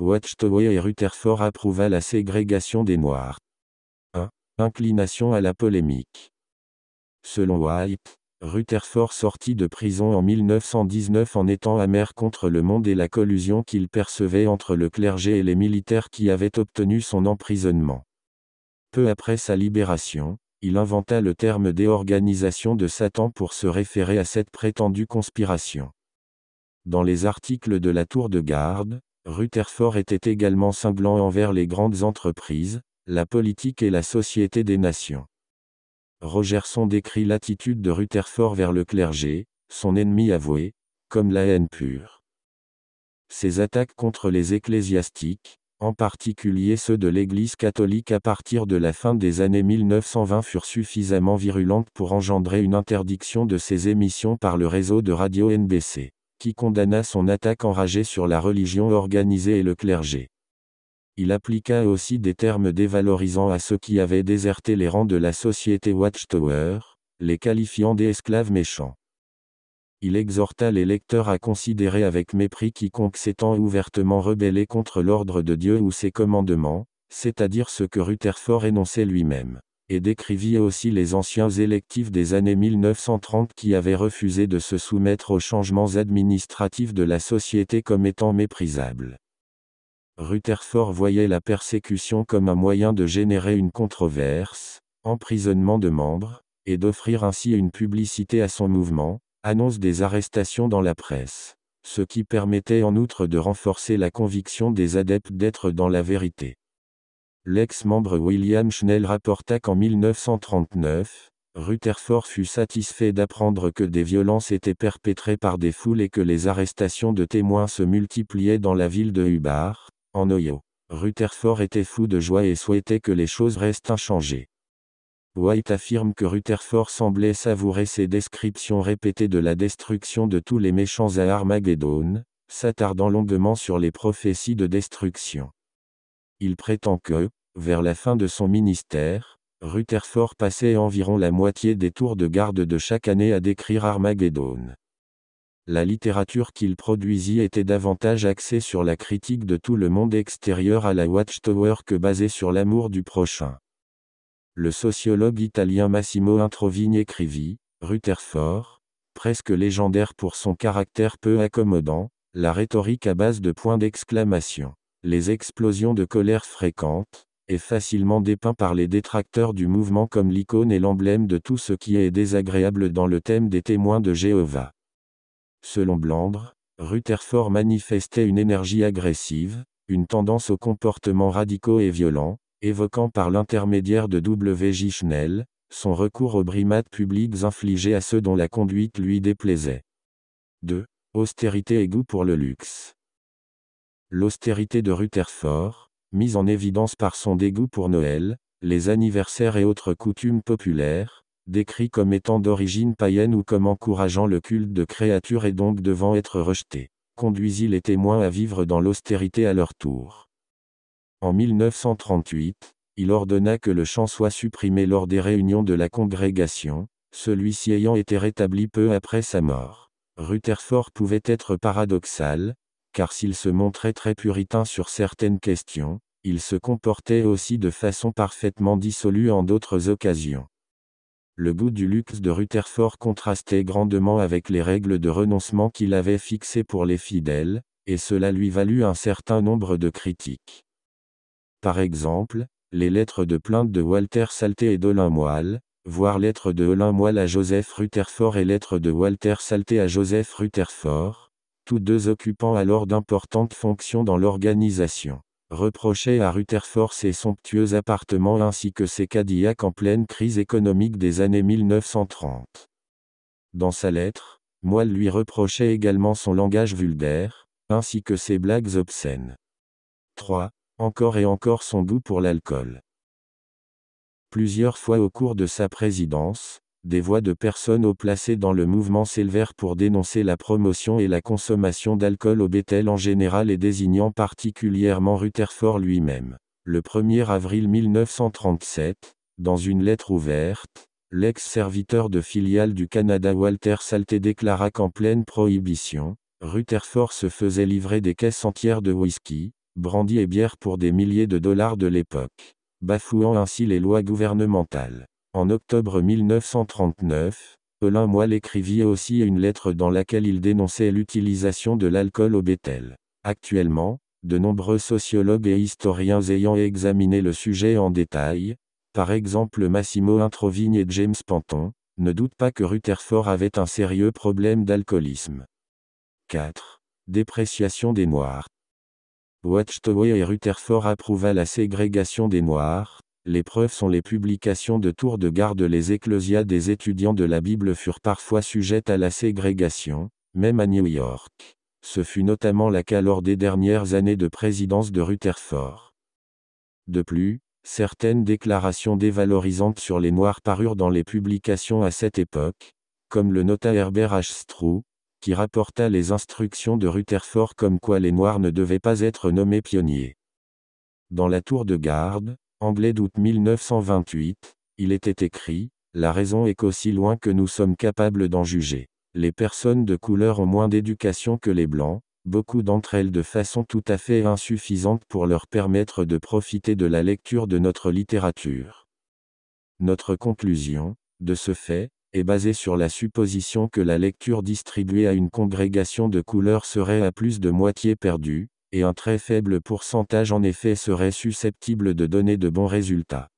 Watchtower et Rutherford approuva la ségrégation des Noirs. 1. Inclination à la polémique. Selon White, Rutherford sortit de prison en 1919 en étant amer contre le monde et la collusion qu'il percevait entre le clergé et les militaires qui avaient obtenu son emprisonnement. Peu après sa libération, il inventa le terme déorganisation de Satan pour se référer à cette prétendue conspiration. Dans les articles de la Tour de Garde, Rutherford était également cinglant envers les grandes entreprises, la politique et la société des nations. Rogerson décrit l'attitude de Rutherford vers le clergé, son ennemi avoué, comme la haine pure. Ses attaques contre les ecclésiastiques, en particulier ceux de l'Église catholique à partir de la fin des années 1920 furent suffisamment virulentes pour engendrer une interdiction de ses émissions par le réseau de radio NBC, qui condamna son attaque enragée sur la religion organisée et le clergé. Il appliqua aussi des termes dévalorisants à ceux qui avaient déserté les rangs de la société Watchtower, les qualifiant d'esclaves méchants. Il exhorta les lecteurs à considérer avec mépris quiconque s'étant ouvertement rebellé contre l'ordre de Dieu ou ses commandements, c'est-à-dire ce que Rutherford énonçait lui-même, et décrivit aussi les anciens électifs des années 1930 qui avaient refusé de se soumettre aux changements administratifs de la société comme étant méprisables. Rutherford voyait la persécution comme un moyen de générer une controverse, emprisonnement de membres, et d'offrir ainsi une publicité à son mouvement, annonce des arrestations dans la presse, ce qui permettait en outre de renforcer la conviction des adeptes d'être dans la vérité. L'ex-membre William Schnell rapporta qu'en 1939, Rutherford fut satisfait d'apprendre que des violences étaient perpétrées par des foules et que les arrestations de témoins se multipliaient dans la ville de Hubbard, en Ohio. Rutherford était fou de joie et souhaitait que les choses restent inchangées. White affirme que Rutherford semblait savourer ces descriptions répétées de la destruction de tous les méchants à Armageddon, s'attardant longuement sur les prophéties de destruction. Il prétend que, vers la fin de son ministère, Rutherford passait environ la moitié des tours de garde de chaque année à décrire Armageddon. La littérature qu'il produisit était davantage axée sur la critique de tout le monde extérieur à la Watchtower que basée sur l'amour du prochain. Le sociologue italien Massimo Introvigne écrivit, Rutherford, presque légendaire pour son caractère peu accommodant, la rhétorique à base de points d'exclamation, les explosions de colère fréquentes, est facilement dépeint par les détracteurs du mouvement comme l'icône et l'emblème de tout ce qui est désagréable dans le thème des témoins de Jéhovah. Selon Blambre, Rutherford manifestait une énergie agressive, une tendance aux comportements radicaux et violents, évoquant par l'intermédiaire de W.J. Schnell, son recours aux brimades publiques infligées à ceux dont la conduite lui déplaisait. 2. Austérité et goût pour le luxe. L'austérité de Rutherford, mise en évidence par son dégoût pour Noël, les anniversaires et autres coutumes populaires, décrit comme étant d'origine païenne ou comme encourageant le culte de créatures et donc devant être rejeté, conduisit les témoins à vivre dans l'austérité à leur tour. En 1938, il ordonna que le chant soit supprimé lors des réunions de la congrégation, celui-ci ayant été rétabli peu après sa mort. Rutherford pouvait être paradoxal, car s'il se montrait très puritain sur certaines questions, il se comportait aussi de façon parfaitement dissolue en d'autres occasions. Le goût du luxe de Rutherford contrastait grandement avec les règles de renoncement qu'il avait fixées pour les fidèles, et cela lui valut un certain nombre de critiques. Par exemple, les lettres de plainte de Walter Salté et d'Olin Moyle, voire lettres de Olin Moyle à Joseph Rutherford et lettres de Walter Salté à Joseph Rutherford, tous deux occupant alors d'importantes fonctions dans l'organisation, reprochaient à Rutherford ses somptueux appartements ainsi que ses Cadillacs en pleine crise économique des années 1930. Dans sa lettre, Moyle lui reprochait également son langage vulgaire, ainsi que ses blagues obscènes. 3. Encore et encore son goût pour l'alcool. Plusieurs fois au cours de sa présidence, des voix de personnes haut placées dans le mouvement s'élevèrent pour dénoncer la promotion et la consommation d'alcool au Bethel en général et désignant particulièrement Rutherford lui-même. Le 1er avril 1937, dans une lettre ouverte, l'ex-serviteur de filiale du Canada Walter Salté déclara qu'en pleine prohibition, Rutherford se faisait livrer des caisses entières de whisky, brandy et bière pour des milliers de dollars de l'époque, bafouant ainsi les lois gouvernementales. En octobre 1939, Colin Moyle écrivit aussi une lettre dans laquelle il dénonçait l'utilisation de l'alcool au Bethel. Actuellement, de nombreux sociologues et historiens ayant examiné le sujet en détail, par exemple Massimo Introvigne et James Panton, ne doutent pas que Rutherford avait un sérieux problème d'alcoolisme. 4. Dépréciation des Noirs. Watchtower et Rutherford approuva la ségrégation des Noirs. Les preuves sont les publications de tours de garde. Les ecclésias des étudiants de la Bible furent parfois sujettes à la ségrégation, même à New York. Ce fut notamment le cas lors des dernières années de présidence de Rutherford. De plus, certaines déclarations dévalorisantes sur les Noirs parurent dans les publications à cette époque, comme le nota Herbert H. Strew, qui rapporta les instructions de Rutherford comme quoi les Noirs ne devaient pas être nommés pionniers. Dans la tour de garde, anglais d'août 1928, il était écrit « La raison est qu'aussi loin que nous sommes capables d'en juger, les personnes de couleur ont moins d'éducation que les Blancs, beaucoup d'entre elles de façon tout à fait insuffisante pour leur permettre de profiter de la lecture de notre littérature. » Notre conclusion, de ce fait, est basée sur la supposition que la lecture distribuée à une congrégation de couleur serait à plus de moitié perdue, et un très faible pourcentage en effet serait susceptible de donner de bons résultats.